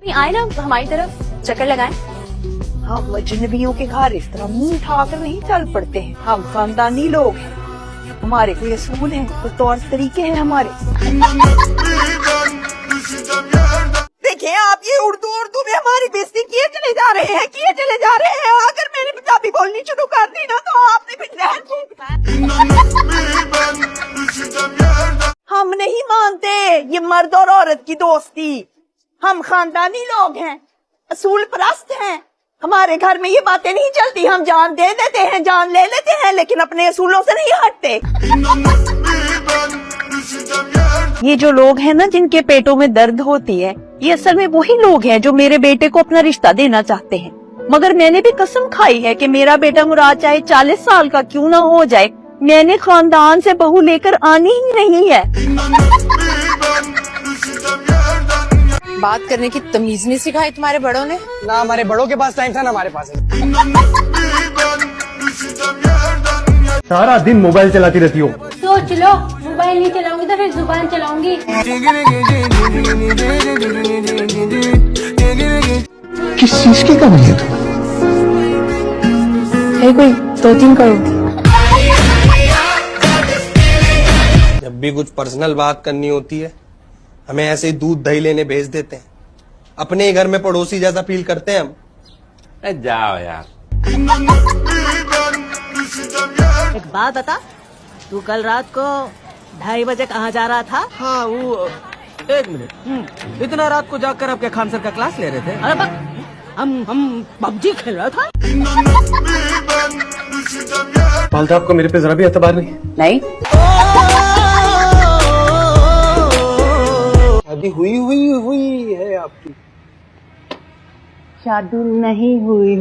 आए ना हमारी तरफ चक्कर लगाएं। हम अजनबियों के घर इस तरह मुंह उठाकर नहीं चल पड़ते हैं। हम खानदानी लोग हैं, हमारे कोई असूल हैं, कोई तौर तरीके हैं हमारे। देखिए आप ये उर्दू में हमारी बेइज्जती किए चले जा रहे हैं, किए चले जा रहे हैं। अगर मैंने पंजाबी बोलनी शुरू कर दी ना तो आपने फिर जहर हम नहीं मानते ये मर्द और औरत की दोस्ती। हम खानदानी लोग हैं, असूल परस्त हैं। हमारे घर में ये बातें नहीं चलती। हम जान दे देते हैं, जान ले लेते हैं, लेकिन अपने असूलों से नहीं हटते। ये जो लोग हैं ना जिनके पेटों में दर्द होती है, ये असल में वही लोग हैं जो मेरे बेटे को अपना रिश्ता देना चाहते हैं। मगर मैंने भी कसम खाई है कि मेरा बेटा मुराद चाहे 40 साल का क्यों ना हो जाए, मैंने खानदान से बहू लेकर आनी ही नहीं है। बात करने की तमीज नहीं सिखाई तुम्हारे बड़ों ने? ना हमारे बड़ों के पास टाइम था, ना हमारे पास है। सारा दिन मोबाइल चलाती रहती हो। सोच लो, मोबाइल नहीं चलाऊंगी तो फिर जुबान चलाऊंगी। किस चीज की कमी है तुम्हें? है कोई 2-3 करोड़। जब भी कुछ पर्सनल बात करनी होती है, हमें ऐसे ही दूध दही लेने भेज देते हैं। अपने ही घर में पड़ोसी जैसा फील करते हैं हम। जाओ यार। एक बात बता, तू कल रात को 2:30 बजे कहाँ जा रहा था? हाँ वो 1 मिनट, इतना रात को जाकर आप क्या खान सर का क्लास ले रहे थे? अरे बक, हम पबजी खेल रहा था। पालता आपको मेरे पे जरा भी एतबार नहीं? नहीं, शादी हुई है आपकी? शादी नहीं हुई।